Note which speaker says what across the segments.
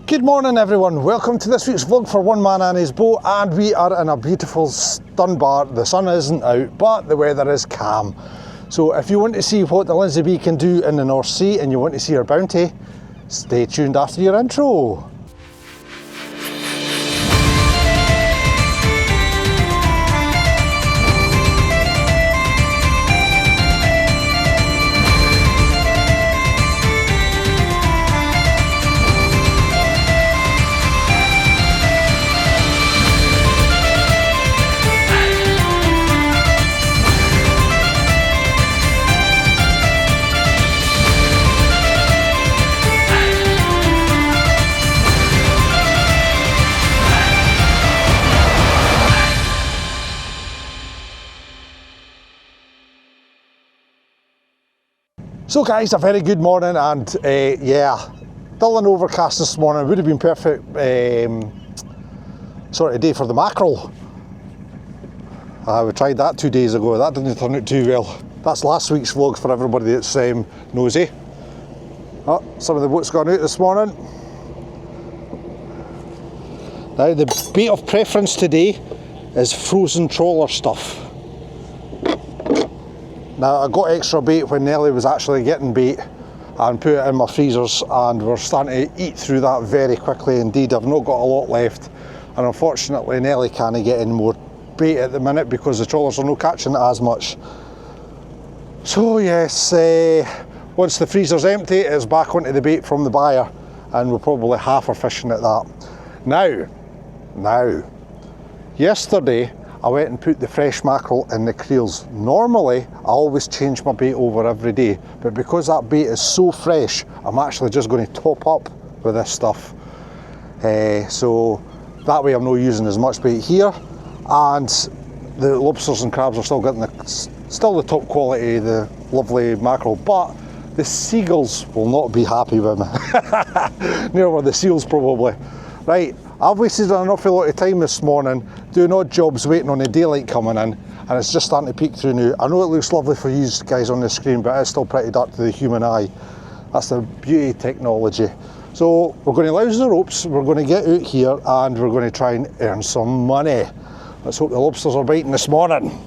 Speaker 1: Good morning everyone, welcome to this week's vlog for One Man and His Boat, and we are in a beautiful Dunbar. The sun isn't out but the weather is calm. So if you want to see what the Lindsay Bee can do in the North Sea and you want to see her bounty, stay tuned after your intro. So guys, a very good morning, and yeah, dull and overcast this morning. Would have been perfect sort of day for the mackerel. We tried that 2 days ago, that didn't turn out too well. That's last week's vlog for everybody that's nosy. Oh, some of the boats gone out this morning. Now the bait of preference today is frozen trawler stuff. Now I got extra bait when Nelly was actually getting bait and put it in my freezers, and we're starting to eat through that very quickly indeed. I've not got a lot left, and unfortunately Nelly can't get in more bait at the minute because the trawlers are not catching it as much. So yes, once the freezer's empty, it's back onto the bait from the buyer, and we're probably half our fishing at that. Now, yesterday I went and put the fresh mackerel in the Creels. Normally, I always change my bait over every day, but because that bait is so fresh, I'm actually just going to top up with this stuff. So that way I'm not using as much bait here, and the lobsters and crabs are still getting the top quality, the lovely mackerel, but the seagulls will not be happy with me. Near were the seals probably. Right, I've wasted an awful lot of time this morning doing odd jobs waiting on the daylight coming in, and it's just starting to peek through now. I know it looks lovely for you guys on the screen, but it's still pretty dark to the human eye. That's the beauty of technology. So we're going to louse the ropes, we're going to get out here, and we're going to try and earn some money. Let's hope the lobsters are biting this morning.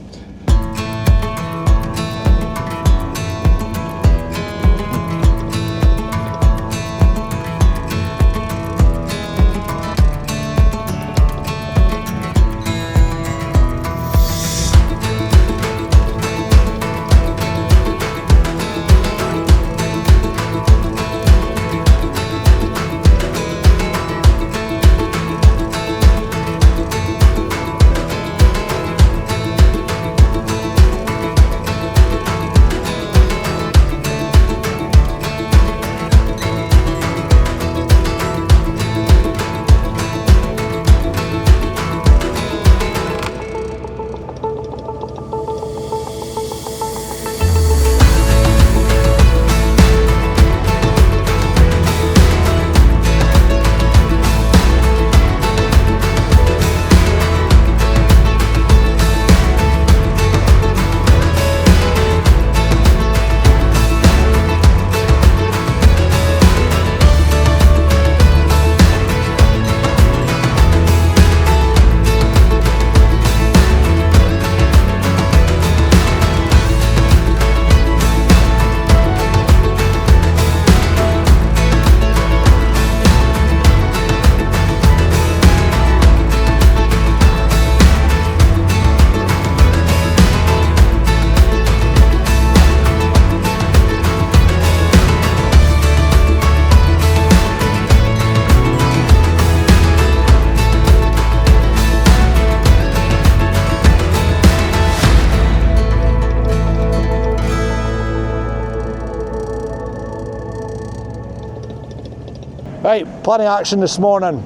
Speaker 1: Right, plenty of action this morning.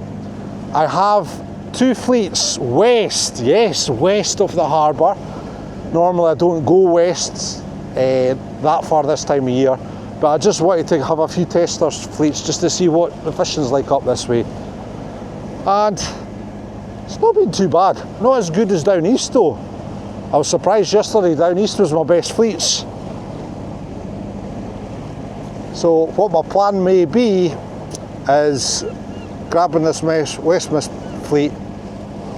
Speaker 1: I have two fleets west, yes, west of the harbour. Normally I don't go west that far this time of year, but I just wanted to have a few testers fleets just to see what the fishing's like up this way. And it's not been too bad, not as good as down east though. I was surprised yesterday, down east was my best fleets. So what my plan may be is grabbing this West Mist fleet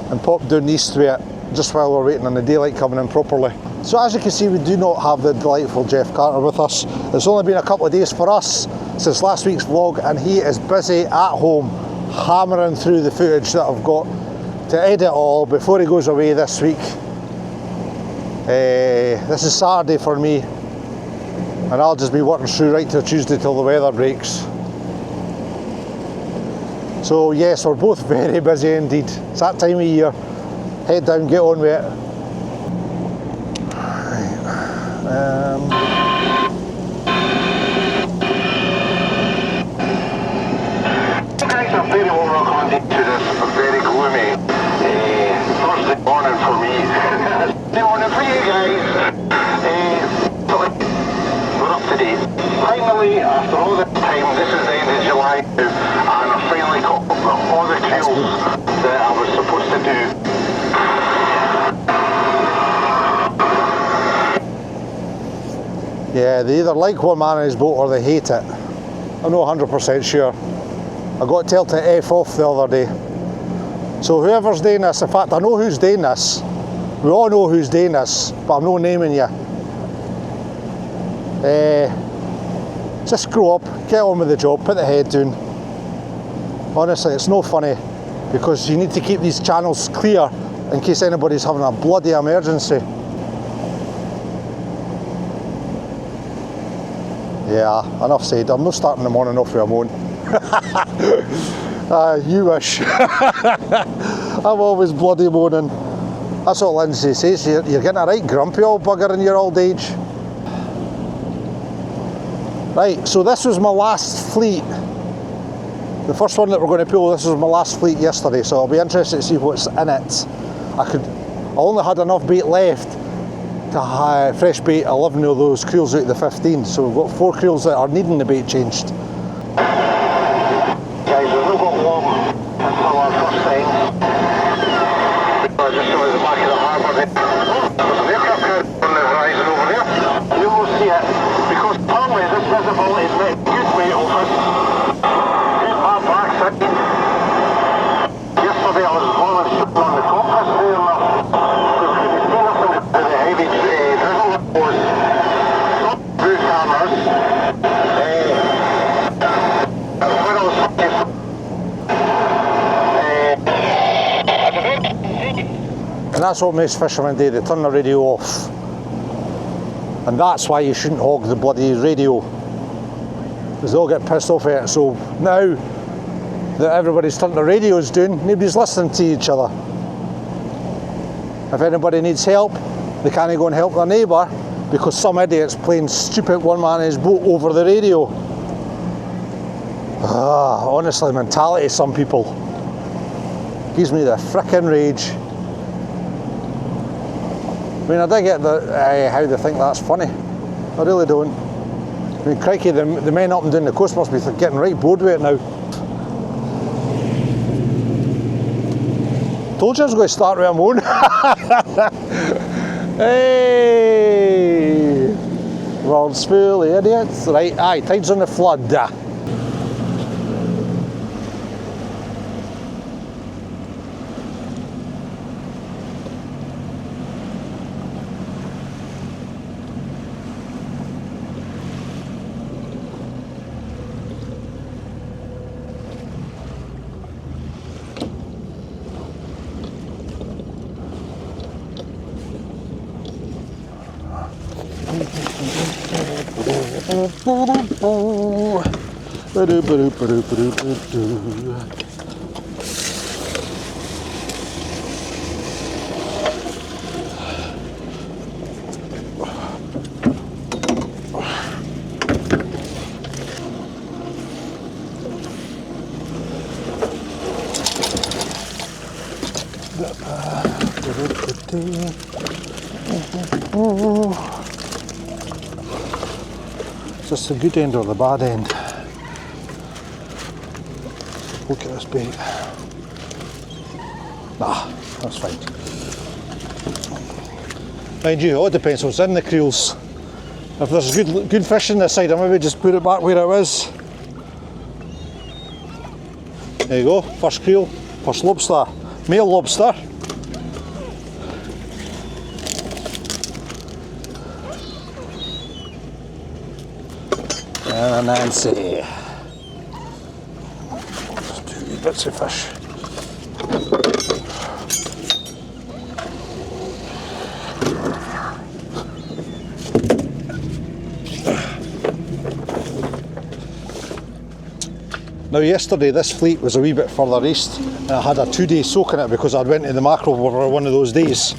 Speaker 1: and pop down east with it just while we're waiting on the daylight coming in properly. So as you can see, we do not have the delightful Jeff Carter with us. It's only been a couple of days for us since last week's vlog, and he is busy at home hammering through the footage that I've got to edit all before he goes away this week. This is Saturday for me, and I'll just be working through right till Tuesday till the weather breaks. So yes, we're both very busy indeed. It's that time of year. Head down, get on with it.
Speaker 2: Guys, I'm very welcome to this very gloomy Thursday morning for me. Good morning for you guys. We're up to date. Finally, after all this time, this is the end of July now, and I finally got all the creels that I was supposed to do.
Speaker 1: Yeah, they either like one man in his boat or they hate it. I'm not 100% sure. I got told to F off the other day. So whoever's doing this, in fact I know who's doing this. We all know who's doing this, but I'm not naming you. Just grow up, get on with the job, put the head down. Honestly, it's no funny, because you need to keep these channels clear in case anybody's having a bloody emergency. Yeah, enough said. I'm not starting the morning off with a moan. You wish. I'm always bloody moaning. That's what Lindsay says. You're getting a right grumpy old bugger in your old age. Right, so this was my last fleet. The first one that we're going to pull, this was my last fleet yesterday, so I'll be interested to see what's in it. I only had enough bait left to fresh bait 11 of those creels out of the 15, so we've got 4 creels that are needing the bait changed.
Speaker 2: Guys, we've not got long until our first sign. Just over the back of the harbour there. There's an aircraft carrier on the horizon over there. You will see it, because apparently this visibility is met good weight over. Good my backside. Yesterday I was blowing shit on the compass there, so could you see nothing with the heavy drizzle was boot cameras. When I was
Speaker 1: And that's what most fishermen do, they turn the radio off. And that's why you shouldn't hog the bloody radio, because they'll get pissed off at it. So now that everybody's turned the radios down, nobody's listening to each other. If anybody needs help, they can't go and help their neighbour because some idiot's playing stupid one man in his boat over the radio. Honestly, mentality of some people gives me the frickin' rage. I mean, I do get how they think that's funny. I really don't. I mean, crikey, the men up and down the coast must be getting right bored with it now. Told you I was going to start with a moan. Hey! World's full of idiots. Right, aye, tide's on the flood. Is this the good end or the bad end? Look at this bait. Nah, that's fine. Mind you, it all depends what's in the creels. If there's good fish in this side, I maybe just put it back where it was. There you go, first creel, first lobster, male lobster. And a Nancy. Just 2 wee bits of fish. Now yesterday this fleet was a wee bit further east and I had a 2-day soak in it because I'd went to the mackerel for one of those days.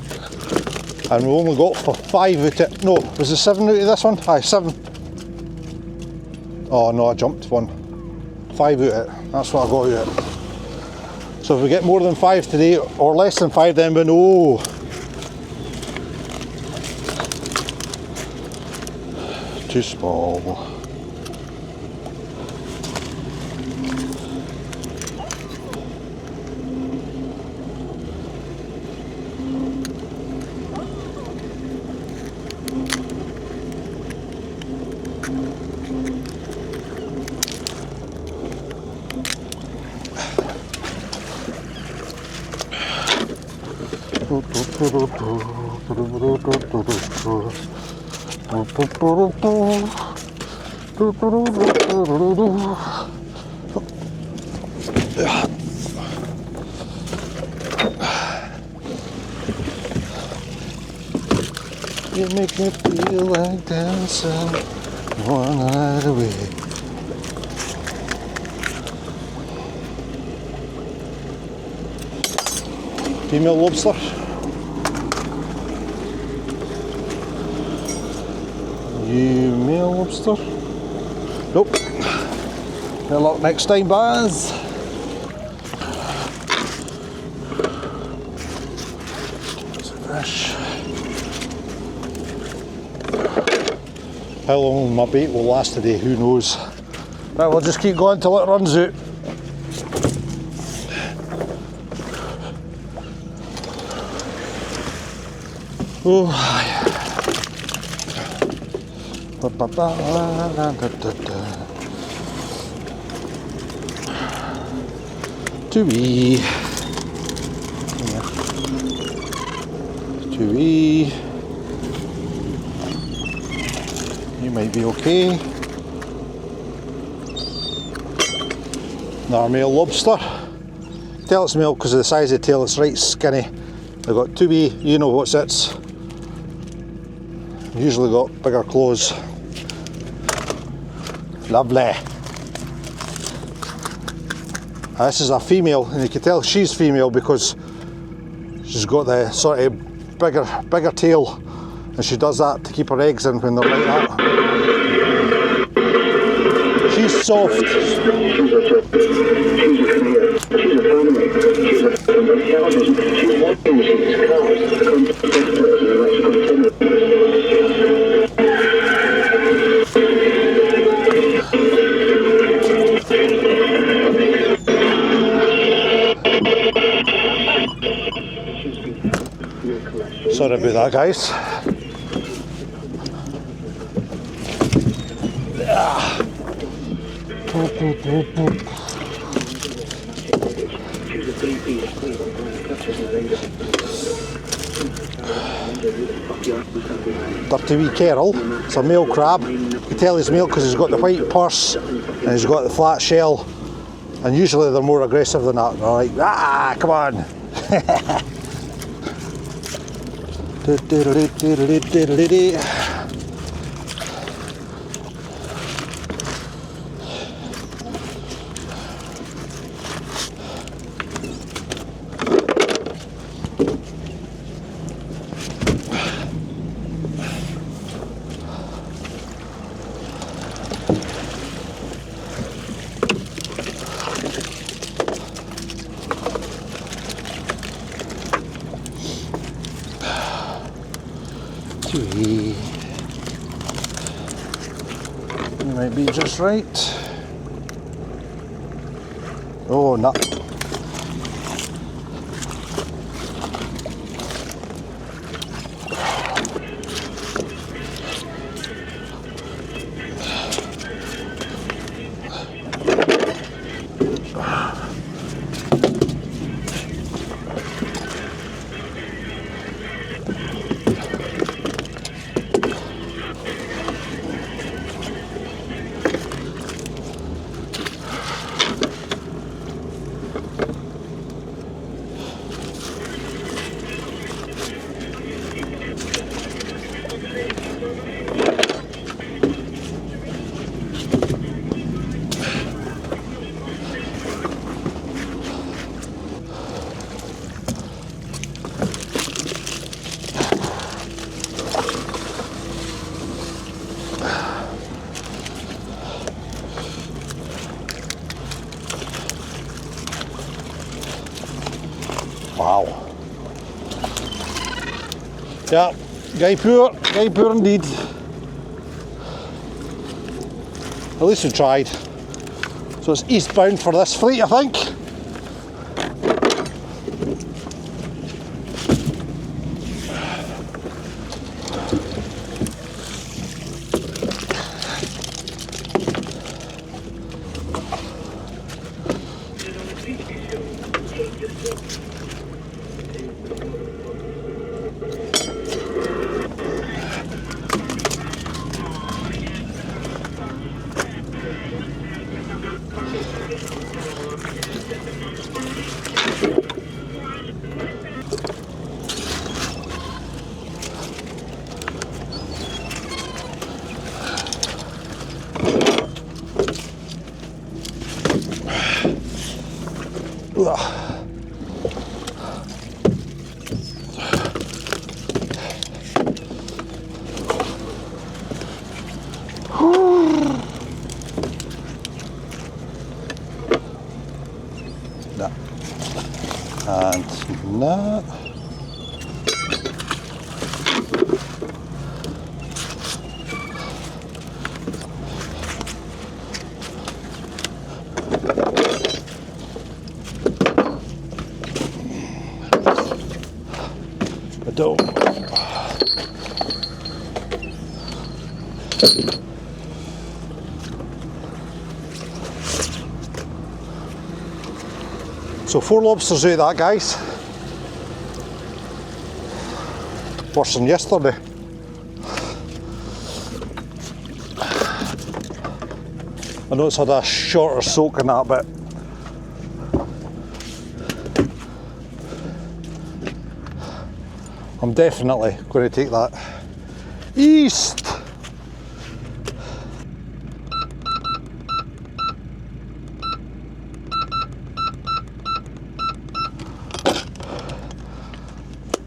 Speaker 1: And we only got for 5 out of it. No, was it 7 out of this one? Aye, 7. Oh no, I jumped 1. 5 out of it, that's what I got out of it. So if we get more than 5 today, or less than 5, then we know. Too small. You make me feel like dancing one night away. Female lobster. You male lobster? Nope. Good luck next time, Baz. Fish. How long my bait will last today, who knows. Right, we'll just keep going till it runs out. Oh. Too wee. Too wee. You might be okay. Another male lobster. Tell it's male because of the size of the tail, it's right skinny. They've got 2 wee, you know what's it's. Usually got bigger claws. Lovely. This is a female, and you can tell she's female because she's got the sort of bigger tail, and she does that to keep her eggs in when they're like that. She's soft. Sorry about that, guys. Dirty wee Carol, it's a male crab. You can tell he's male because he's got the white purse and he's got the flat shell, and usually they're more aggressive than that. They're like, ah, come on. You might be just right. Oh, no. Wow. Yeah, guy poor indeed. At least we tried. So it's eastbound for this fleet, I think. And that. I don't. So 4 lobsters out of that, guys. Worse than yesterday. I know it's had a shorter soak in that bit. I'm definitely going to take that east.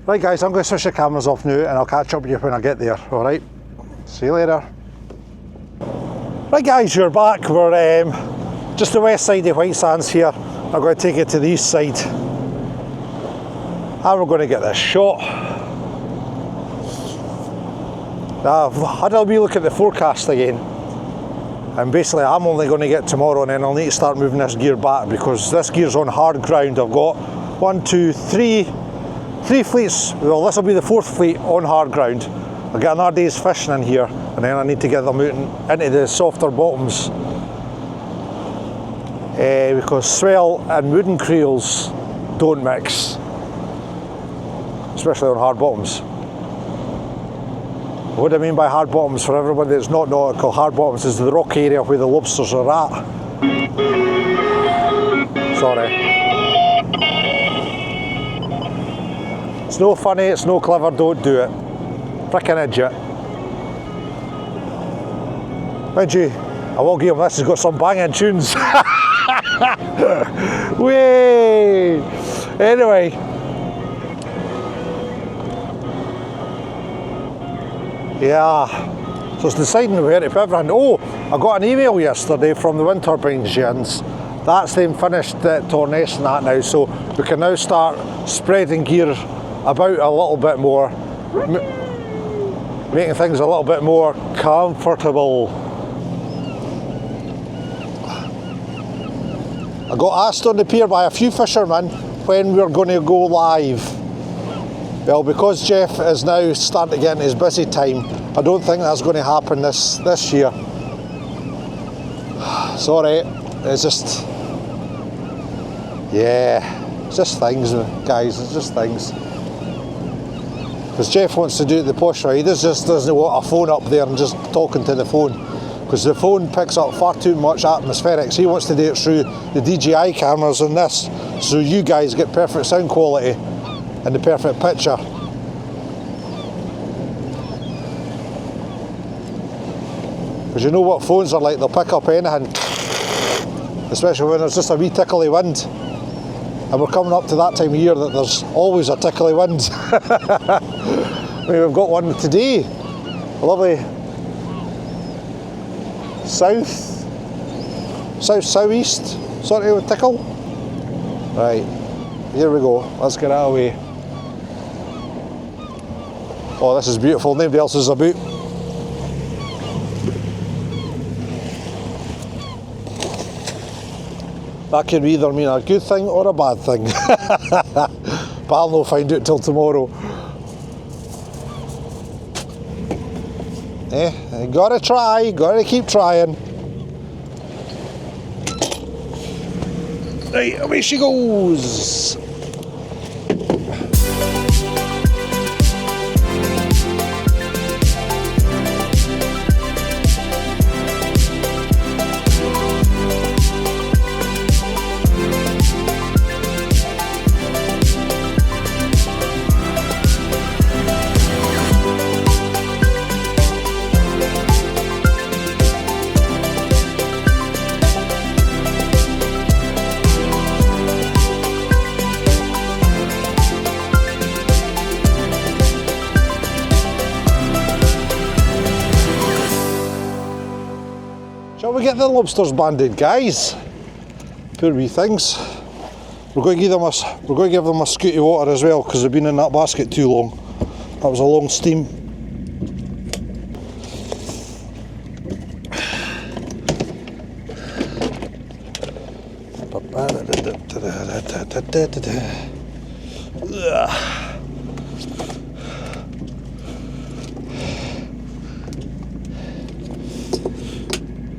Speaker 1: Right guys, I'm going to switch the cameras off now and I'll catch up with you when I get there, alright? See you later. Right guys, you're back. We're just the west side of White Sands here. I'm going to take it to the east side. And we're going to get this shot. I've had a wee look at the forecast again. And basically I'm only going to get tomorrow and then I'll need to start moving this gear back because this gear's on hard ground. I've got 1, 2, 3 fleets. Well, this will be the 4th fleet on hard ground. I'll get another day's fishing in here and then I need to get them out into the softer bottoms because swell and wooden creels don't mix, especially on hard bottoms. What I mean by hard bottoms, for everybody that's not nautical, hard bottoms is the rock area where the lobsters are at. Sorry. It's no funny, it's no clever, don't do it. Frickin' idiot. Mind you, I will give him this, he's got some banging tunes. Way. Anyway. Yeah. So it's deciding where to put everything. Oh, I got an email yesterday from the wind turbine gens. That's them finished Torness and that now, so we can now start spreading gear about a little bit more, making things a little bit more comfortable. I got asked on the pier by a few fishermen when we're going to go live. Well, because Jeff is now starting to get in his busy time, I don't think that's going to happen this year. Sorry, it's just, yeah, it's just things, guys, it's just things. Because Jeff wants to do it the posh way, he just doesn't want a phone up there and just talking to the phone. Because the phone picks up far too much atmospherics. He wants to do it through the DJI cameras and this, so you guys get perfect sound quality and the perfect picture. Because you know what phones are like, they'll pick up anything. Especially when there's just a wee tickly wind. And we're coming up to that time of year that there's always a tickly wind. I mean, we've got one today. A lovely southeast sort of tickle. Right. here we go. Let's get out of the way. Oh, this is beautiful. Nobody else is about. That can either mean a good thing or a bad thing. But I'll not find out till tomorrow. You gotta try, gotta keep trying. Right, away she goes. Shall we get the lobsters banded, guys? Poor wee things. We're going to give them a scoot of water as well because they've been in that basket too long. That was a long steam.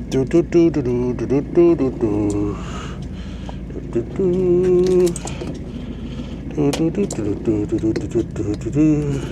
Speaker 1: Do do do do do do do do do do do do.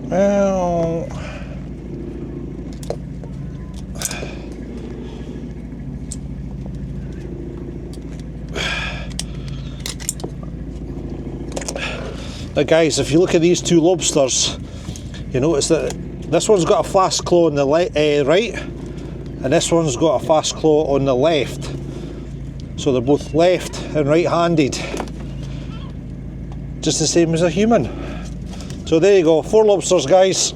Speaker 1: Well, now guys, if you look at these two lobsters, you notice that this one's got a fast claw on the right, and this one's got a fast claw on the left. So they're both left and right-handed, just the same as a human. So there you go, 4 lobsters, guys.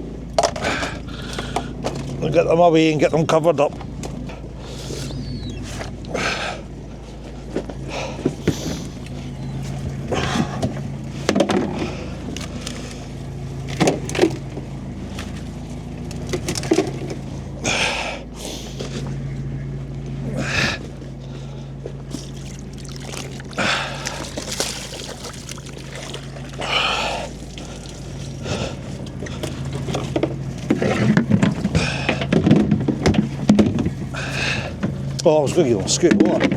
Speaker 1: We'll get them away and get them covered up. Oh, I was going to give them a scoot of water.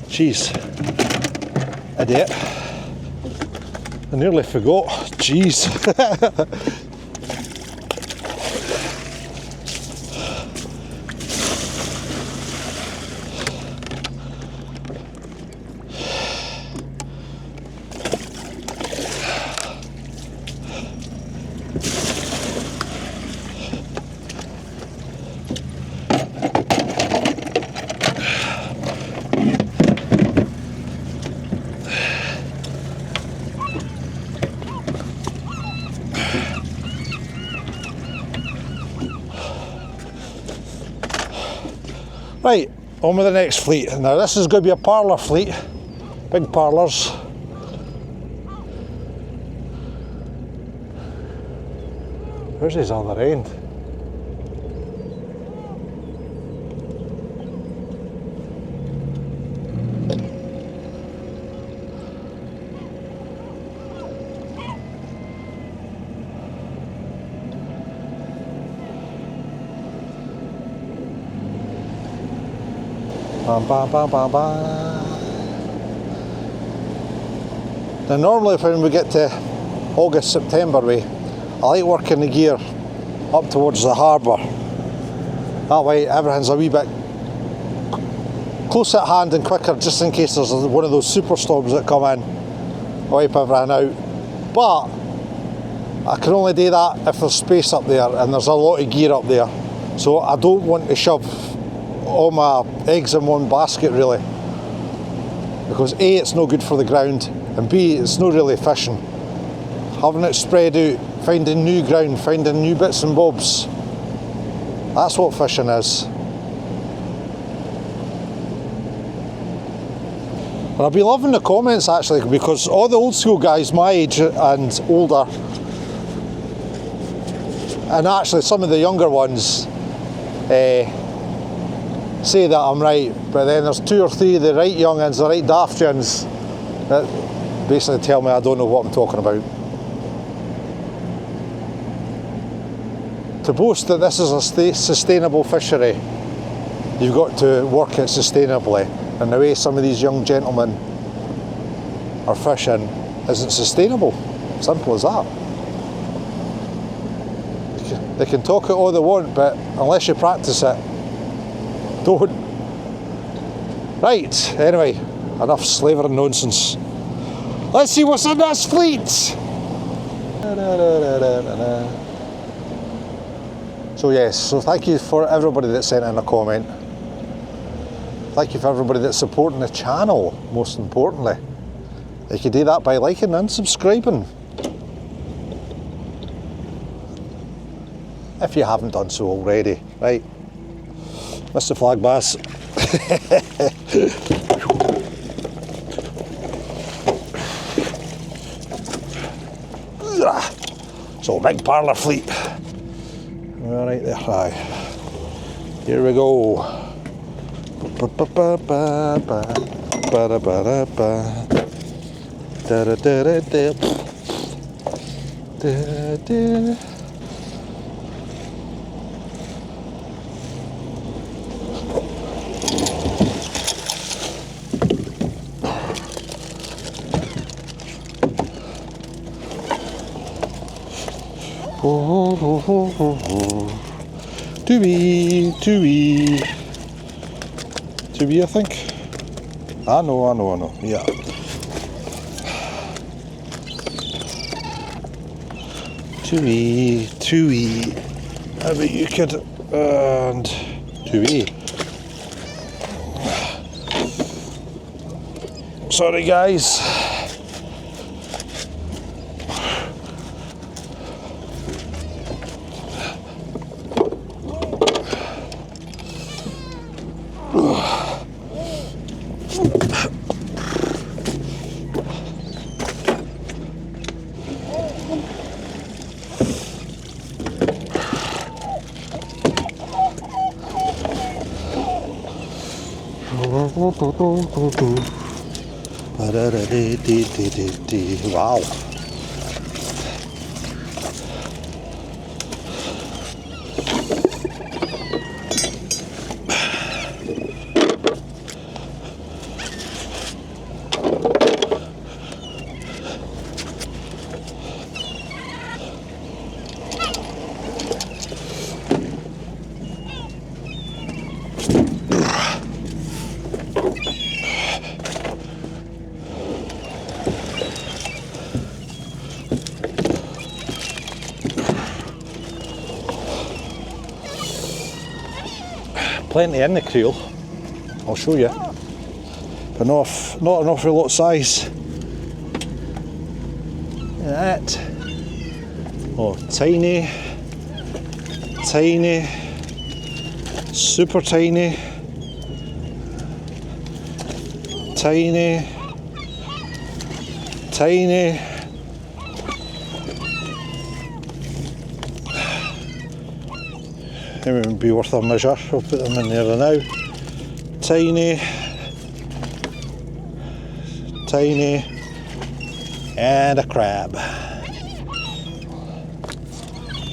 Speaker 1: Jeez. Idiot. I nearly forgot. Jeez. Right, on with the next fleet. Now this is going to be a parlour fleet, big parlours. Where's his other end? Bam, bam, bam, bam, bam. Now normally when we get to August, September I like working the gear up towards the harbour. That way everything's a wee bit close at hand and quicker, just in case there's one of those superstorms that come in, wipe everything out. But I can only do that if there's space up there and there's a lot of gear up there. So I don't want to shove all my eggs in one basket really, because A, it's no good for the ground, and B, it's not really fishing. Having it spread out, finding new ground, finding new bits and bobs, that's what fishing is. And I've been loving the comments actually, because all the old school guys my age and older, and actually some of the younger ones, say that I'm right, but then there's 2 or 3 of the right young'uns, the right daft ones, that basically tell me I don't know what I'm talking about. To boast that this is a sustainable fishery, you've got to work it sustainably, and the way some of these young gentlemen are fishing isn't sustainable. Simple as that. They can talk it all they want, but unless you practice it, don't. Right, anyway, enough slavering nonsense. Let's see what's in this fleet. So yes, so thank you for everybody that sent in a comment. Thank you for everybody that's supporting the channel, most importantly. You can do that by liking and subscribing, if you haven't done so already. Right, Mr. Flag Bass. So big parlour fleet. All right there, aye. Here we go. Two-wee, I think. I know, yeah. Two-wee. I bet you could, and two-wee. Sorry guys. Wow. Plenty in the creel, I'll show you, but not an awful lot of size. That. Oh, tiny, super tiny, tiny. They wouldn't be worth a measure. I'll put them in there now. Tiny, and a crab.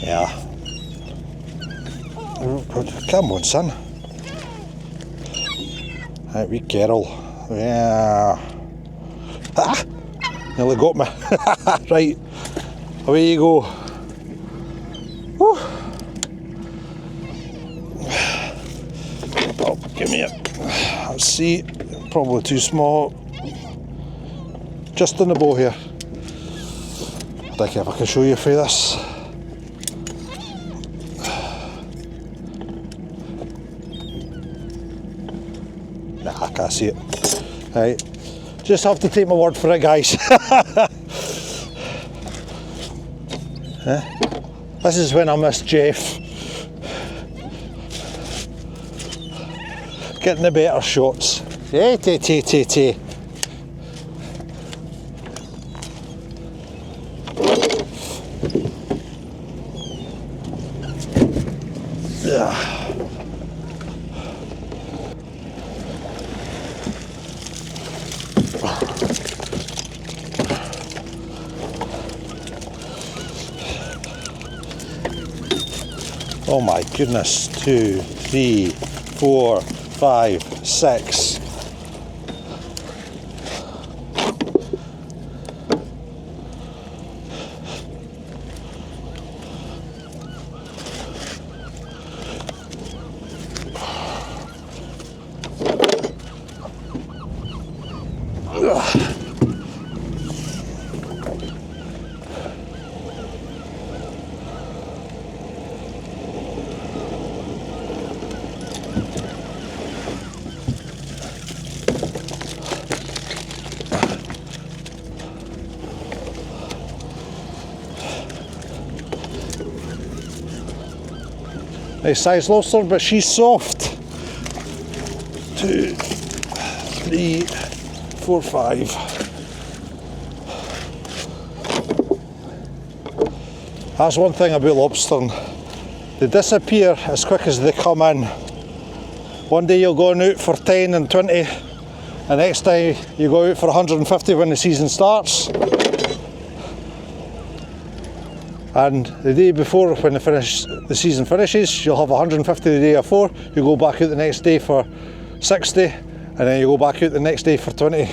Speaker 1: Yeah. Come on, son. Right, wee Carol. Yeah. Ah! Nearly got me. Right, away you go. Woo. Give me it. Let's see. Probably too small. Just in the bow here. I think if I can show you through this. Nah, I can't see it. Right. Just have to take my word for it, guys. This is when I miss Jeff. Getting the better shots. Yeah. Oh my goodness, 2, 3, 4, 5, 6. Nice size lobster, but she's soft. 2, 3, 4, 5. That's one thing about lobstering. They disappear as quick as they come in. One day you'll go out for 10 and 20, the next day you go out for 150 when the season starts. And the day before, when the season finishes, you'll have 150 the day before. You go back out the next day for 60, and then you go back out the next day for 20.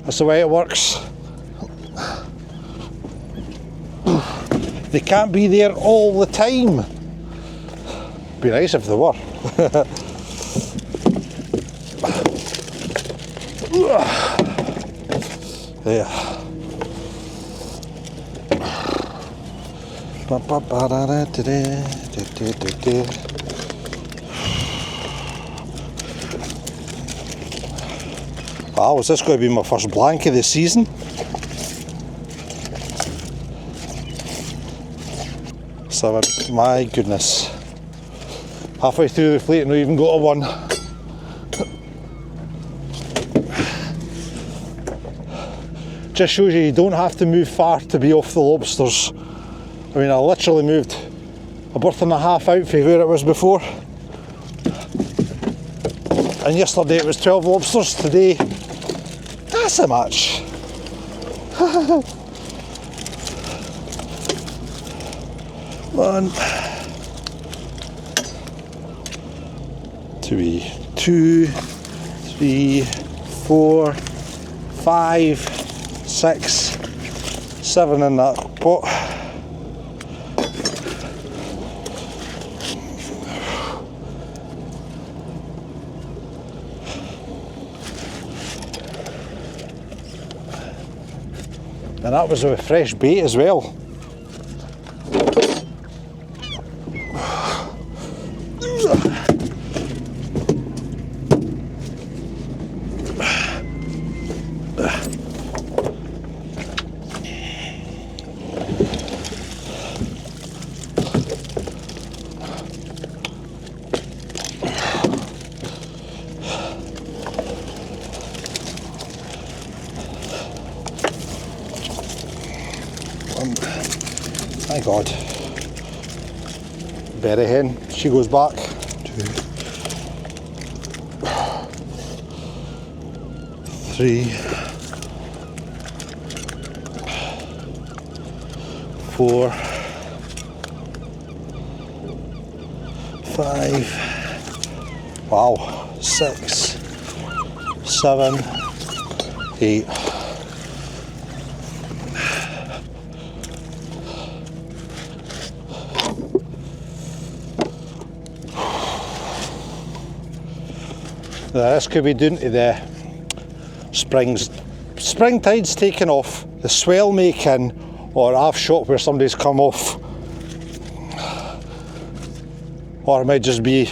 Speaker 1: That's the way it works. They can't be there all the time. Be nice if they were. There. Wow, is this going to be my first blank of the season? So, my goodness. Halfway through the fleet and we even got a 1. Just shows you don't have to move far to be off the lobsters. I mean, I literally moved a berth and a half out from where it was before. And yesterday it was 12 lobsters, today that's a much. 1, 2, 3, 4, 5, 6, 7 in that pot. And that was with fresh bait as well. Thank God. Berry hen, she goes back. 2, 3, 4, 5. Wow, 6, 7, 8. Now this could be down to the springtide's taken off, the swell making, or I've shot where somebody's come off, or it might just be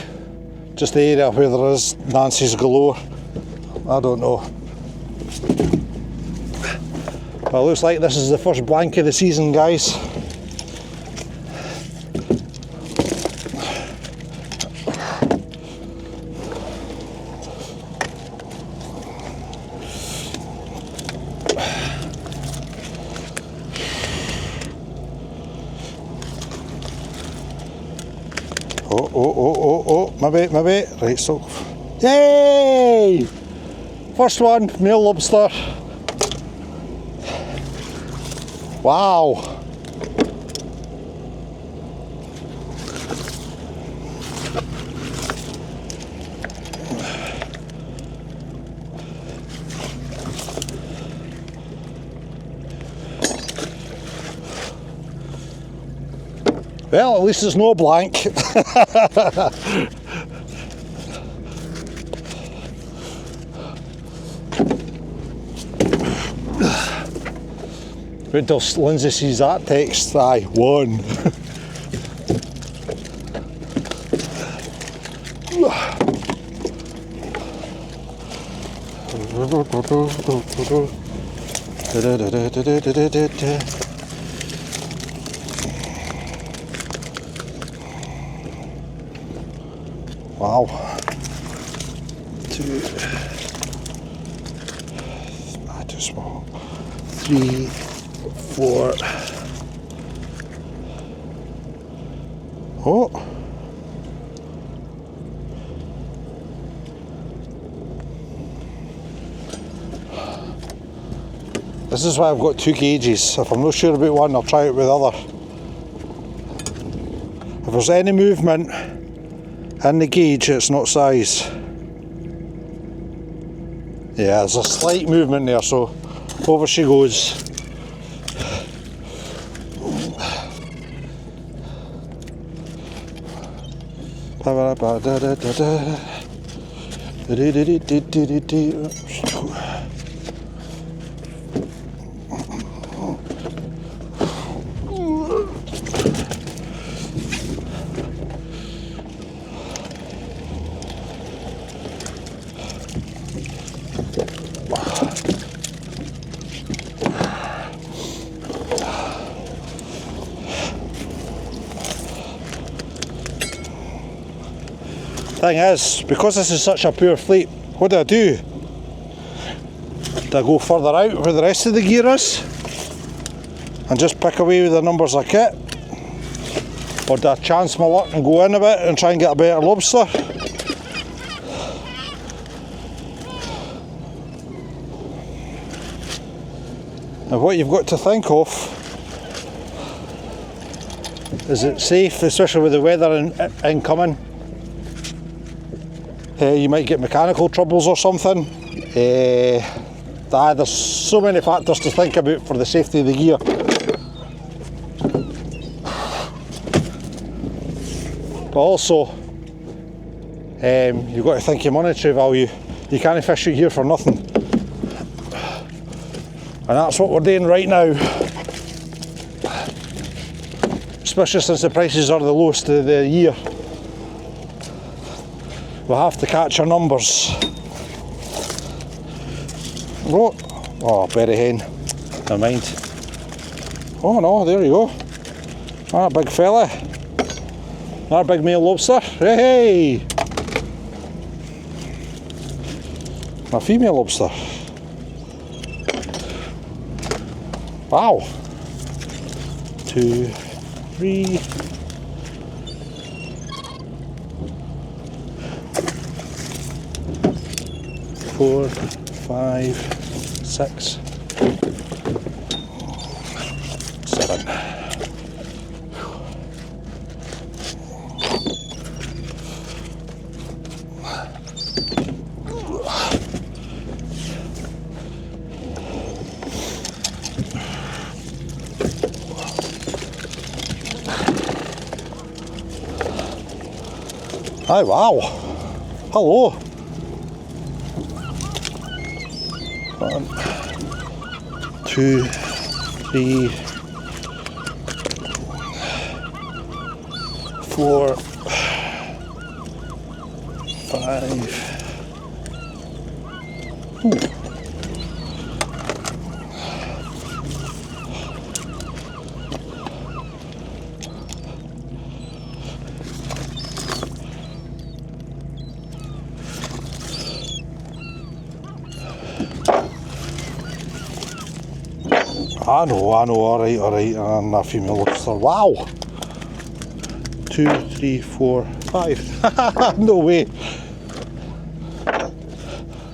Speaker 1: just the area where there is Nancy's galore. I don't know. But it looks like this is the first blank of the season, guys. Oh, maybe. Right, so. Yay! First one, male lobster. Wow. Well, at least it's no blank. Wait till Lindsay sees that text. Aye, one. Wow. 2. Too small. 3, 4. Oh. This is why I've got 2 gauges. If I'm not sure about one, I'll try it with the other. If there's any movement in the gauge, it's not size. Yeah, there's a slight movement there, so over she goes. Thing is, because this is such a poor fleet, what do? Do I go further out where the rest of the gear is and just pick away with the numbers I get? Or do I chance my luck and go in a bit and try and get a better lobster? Now what you've got to think of is it safe, especially with the weather incoming. You might get mechanical troubles or something. There's so many factors to think about for the safety of the gear. But also, you've got to think of monetary value. You can't fish out here for nothing. And that's what we're doing right now. Especially since the prices are the lowest of the year. We'll have to catch our numbers. Oh, berry hen. Never mind. Oh no, there you go. Ah, big fella. Our big male lobster. Hey! A female lobster. Wow. 2, 3. 4, 5, 6, 7. Oh wow! Hello. 1, 2, 3, 4, 5. Ooh. I know, alright, and a female lobster. Wow! 2, 3, 4, 5. No way.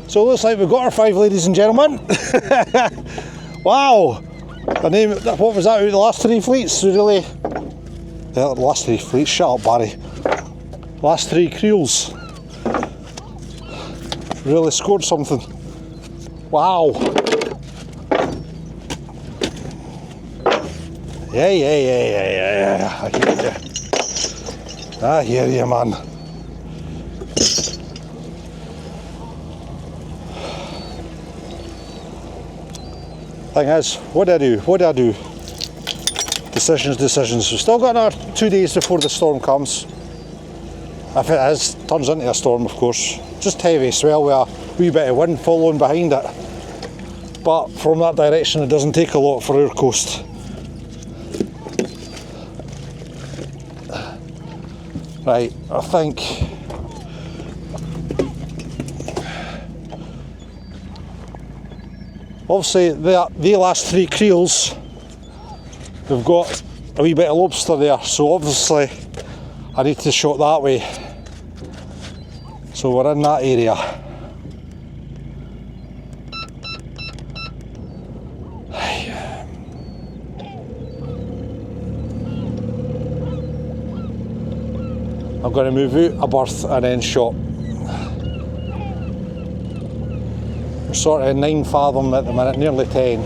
Speaker 1: So it looks like we've got our 5, ladies and gentlemen. Wow! The name, what was that, the last 3 fleets? Really? Yeah, the last 3 fleets, shut up Barry. Last 3 Creels. Really scored something. Wow! Yeah. I hear you, man. Thing is, what do I do? Decisions. We've still got another 2 days before the storm comes. If it turns into a storm, of course. Just heavy swell with a wee bit of wind following behind it. But from that direction, it doesn't take a lot for our coast. Right, I think obviously the last 3 Creels, we've got a wee bit of lobster there, so obviously I need to shot that way. So we're in that area. I'm going to move out a berth and then shot. We're sort of 9 fathom at the minute, nearly 10.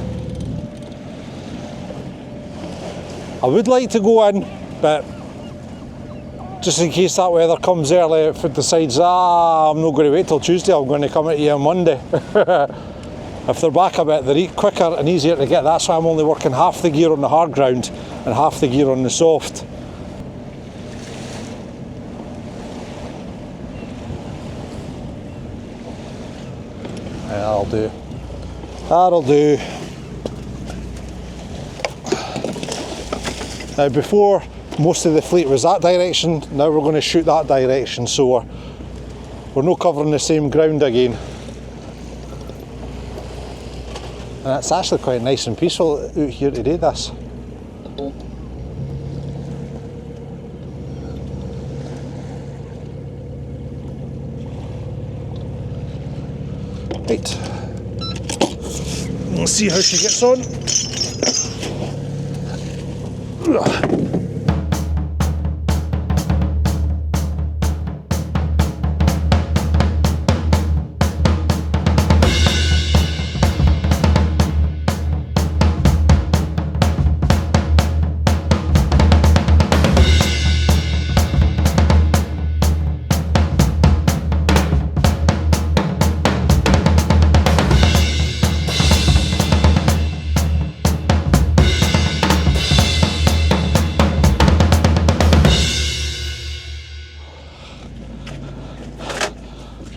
Speaker 1: I would like to go in, but just in case that weather comes early, if it decides, I'm not going to wait till Tuesday, I'm going to come at you on Monday. If they're back a bit, they're quicker and easier to get. That's why I'm only working half the gear on the hard ground and half the gear on the soft. Yeah, that'll do. Now before, most of the fleet was that direction, now we're going to shoot that direction, so we're not covering the same ground again. And it's actually quite nice and peaceful out here today, this. Right, let's see how she gets on.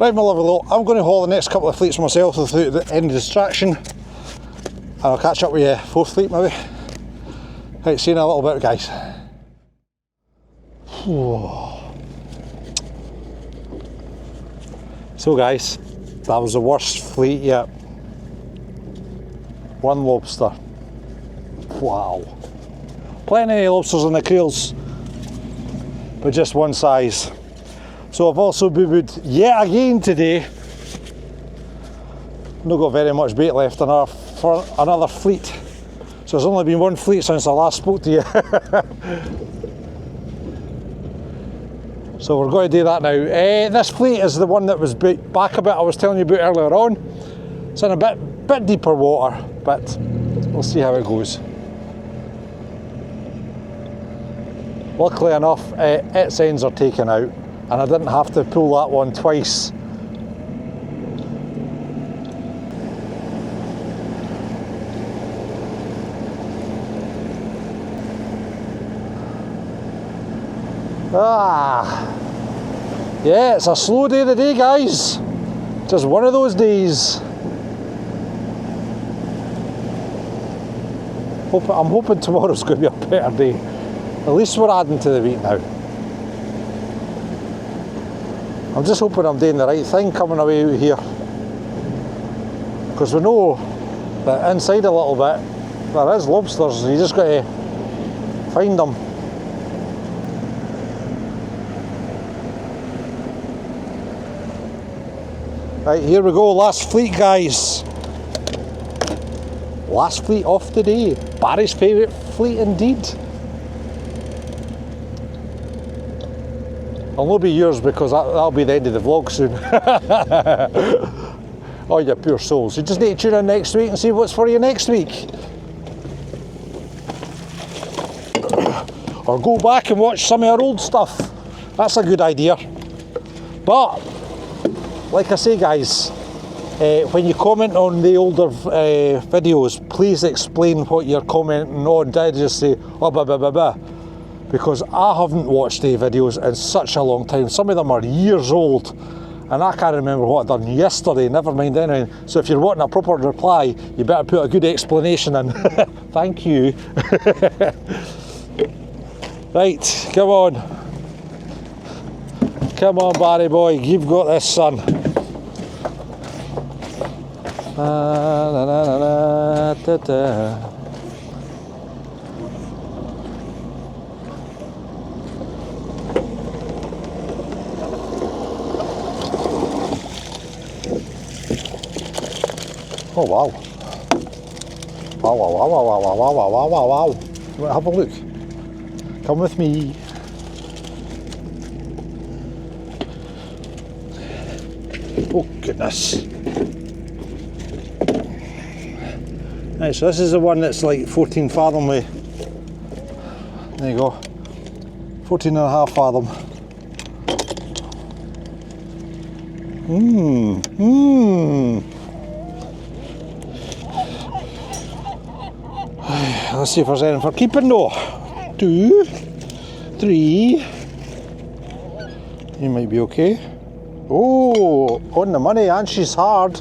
Speaker 1: Right, my lovely lot, I'm going to haul the next couple of fleets myself without any distraction. And I'll catch up with you 4th fleet maybe. Right, see you in a little bit, guys. So guys, that was the worst fleet yet. 1 lobster. Wow. Plenty of lobsters in the Creels, but just 1 size. So I've also boo-booed yet again today. Not got very much bait left for another fleet. So there's only been 1 fleet since I last spoke to you. So we're going to do that now. This fleet is the one that was back a bit I was telling you about earlier on. It's in a bit deeper water, but we'll see how it goes. Luckily enough, its ends are taken out, and I didn't have to pull that one twice. Ah, yeah, it's a slow day today, guys. Just one of those days. I'm hoping tomorrow's going to be a better day. At least we're adding to the week now. I'm just hoping I'm doing the right thing coming away out here. Because we know that inside a little bit, there is lobsters, and you just got to find them. Right, here we go, last fleet, guys. Last fleet off the day. Barry's favourite fleet indeed. I'll not be yours because that'll be the end of the vlog soon. Oh, you poor souls. You just need to tune in next week and see what's for you next week. Or go back and watch some of our old stuff. That's a good idea. But, like I say, guys, when you comment on the older videos, please explain what you're commenting on. Don't just say, oh, blah, blah, blah, blah. Because I haven't watched the videos in such a long time. Some of them are years old, and I can't remember what I done yesterday, never mind anything. So if you're wanting a proper reply, you better put a good explanation in. Thank you. Right, come on. Come on, Barry boy, you've got this, son. Oh wow. Wow, wow, wow, wow, wow, wow, wow, wow, wow, wow. Have a look. Come with me. Oh goodness. Right, so this is the one that's like 14 fathom way. There you go. 14 and a half fathom. Let's see if there's anything for keeping though. 2, 3. You might be okay. Oh, on the money, and she's hard.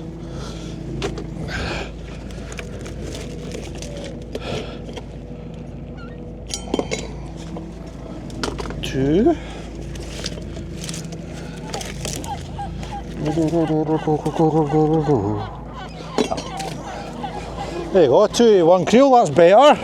Speaker 1: 2. There you go, 2 1 creel, that's better.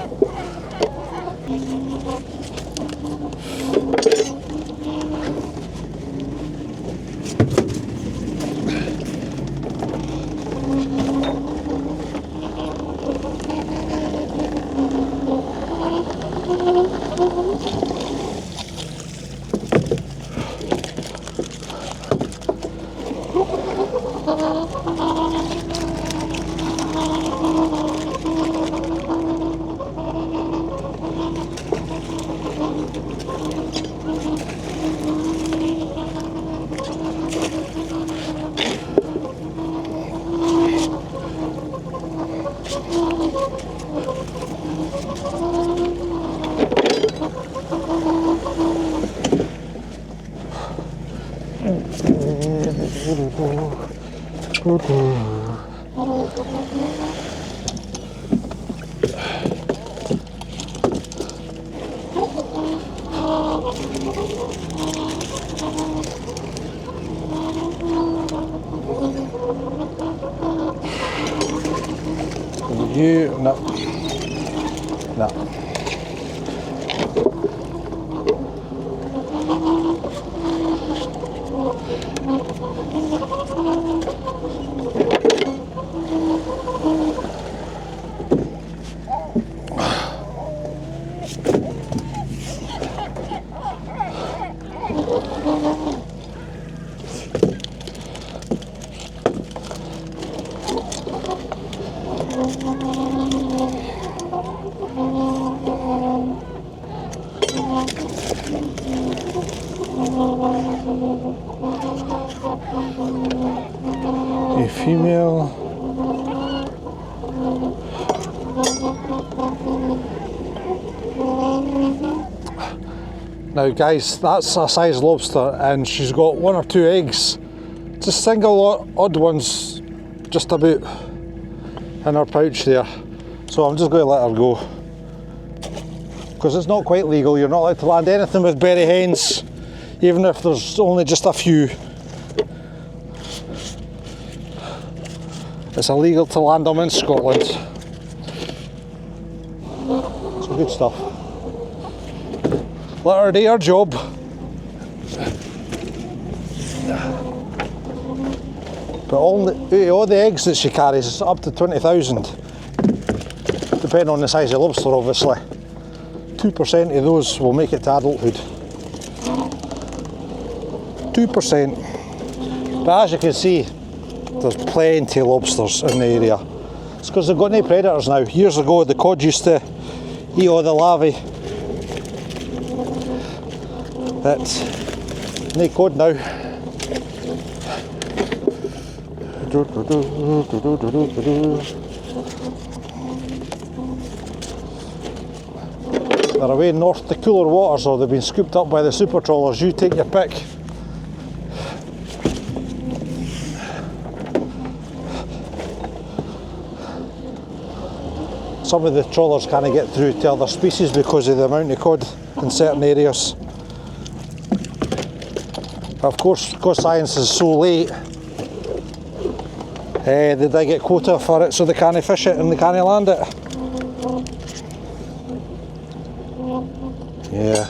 Speaker 1: No. A female. Now guys, that's a size lobster and she's got 1 or 2 eggs, just single odd ones just about in her pouch there. So I'm just going to let her go, because it's not quite legal. You're not allowed to land anything with berry hens, even if there's only just a few. It's illegal to land them in Scotland. So good stuff. Let her do her job. But all the eggs that she carries is up to 20,000, depending on the size of the lobster obviously. 2% of those will make it to adulthood. 2%. But as you can see, there's plenty of lobsters in the area. It's because they've got no predators now. Years ago the cod used to eat all the larvae. That's no cod now. They're away north to cooler waters, or they've been scooped up by the super trawlers. You take your pick. Some of the trawlers can't get through to other species because of the amount of cod in certain areas. Of course, because science is so late, they dig get quota for it, so they can't fish it and they can't land it. Yeah.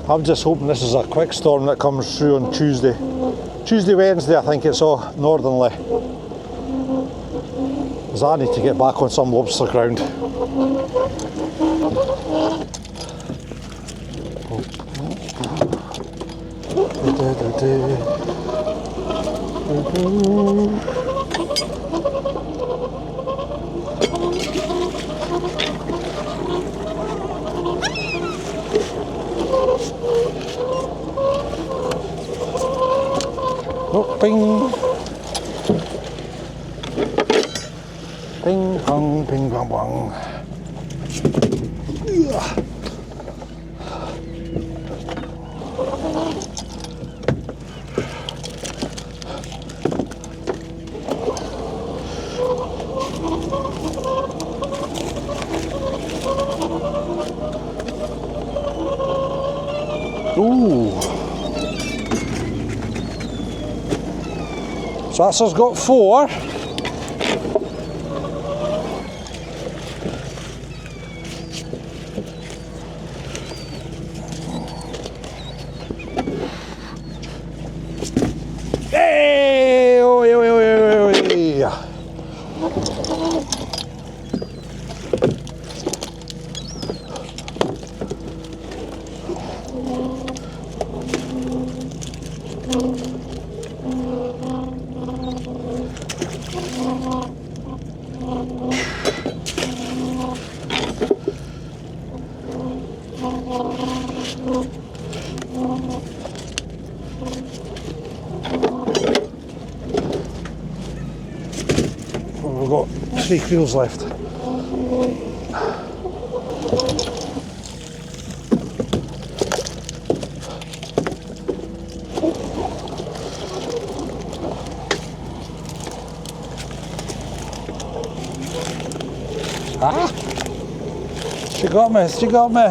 Speaker 1: I'm just hoping this is a quick storm that comes through on Tuesday. Wednesday I think it's all northerly. Because I need to get back on some lobster ground. Oh, ping! Ping pong, ping pong pong. Ooh. So that's us got 4. Hey! Oh, yeah, yeah. We've got 3 creels left. Ah! She got me, she got me.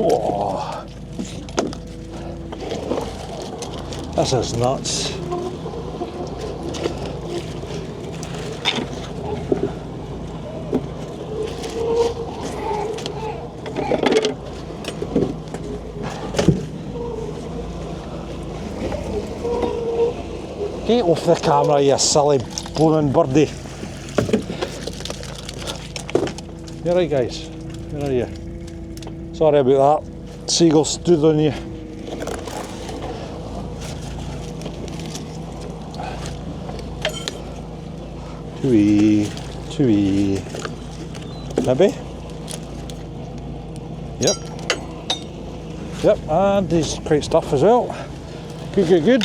Speaker 1: Whoa. This is nuts. Get off the camera, you silly blooming birdie. You're right, guys. Where are you? Sorry about that. Seagull stood on you. Two-wee, maybe. Yep. Yep, and these great stuff as well. Good.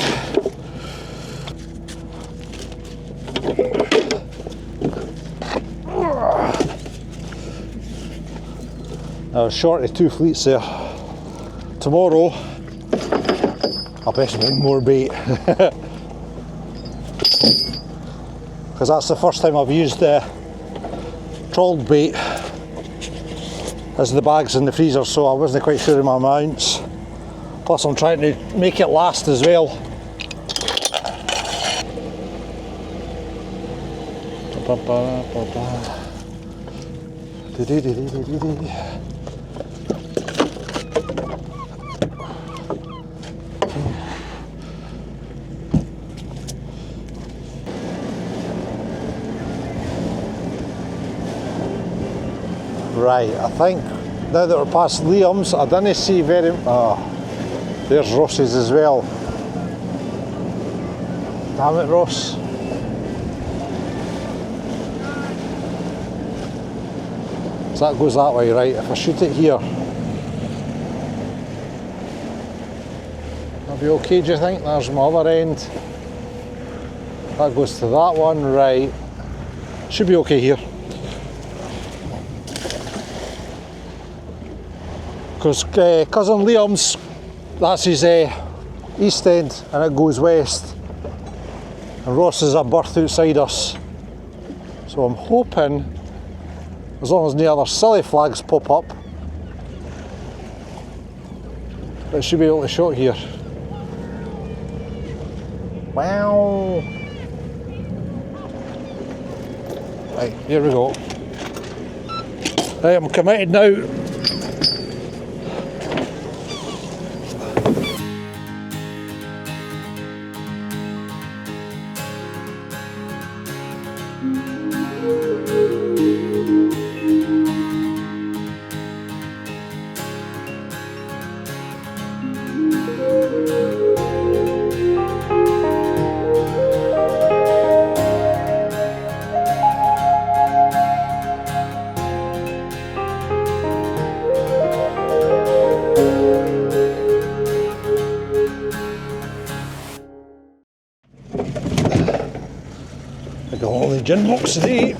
Speaker 1: I was short of 2 fleets there. Tomorrow, I'll best make more bait. Because that's the first time I've used trawled bait as the bags in the freezer, so I wasn't quite sure of my amounts. Plus I'm trying to make it last as well. Right, I think now that we're past Liam's, I didn't see very... there's Ross's as well. Damn it, Ross. So that goes that way, right? If I shoot it here, that'll be okay, do you think? There's my other end. That goes to that one, right. Should be okay here. Because cousin Liam's, that's his east end, and it goes west. And Ross is a berth outside us. So I'm hoping, as long as no other silly flags pop up, that should be able to shot here. Wow. Right, here we go. Right, I'm committed now. I got all the gin box today.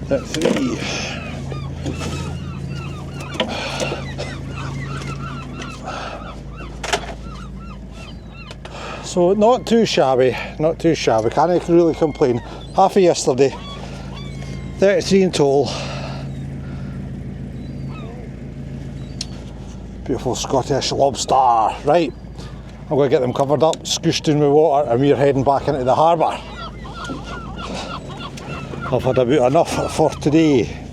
Speaker 1: At 3. So not too shabby, can't really complain. Half of yesterday, 33 in total. Beautiful Scottish lobster. Right, I'm going to get them covered up, scooshed in with water, and we're heading back into the harbour. I've had about enough for today.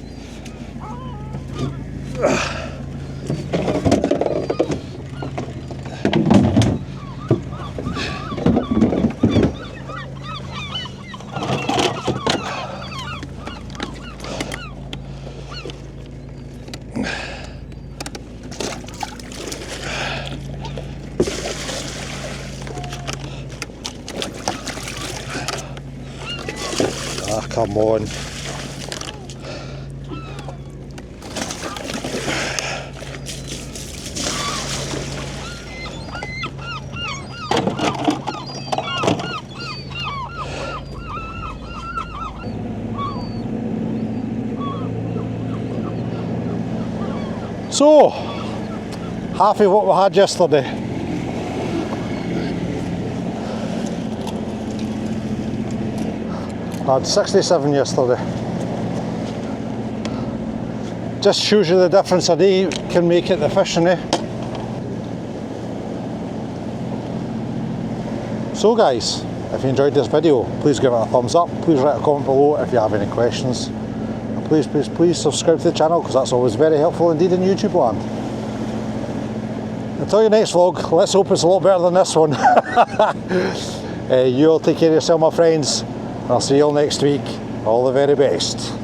Speaker 1: Ah, come on. So, half of what we had yesterday. I had 67 yesterday. Just shows you the difference a day can make at the fishing, eh? So guys, if you enjoyed this video, please give it a thumbs up. Please write a comment below if you have any questions. And please subscribe to the channel, because that's always very helpful indeed in YouTube land. Until your next vlog, let's hope it's a lot better than this one. You all take care of yourself, my friends. I'll see you all next week. All the very best.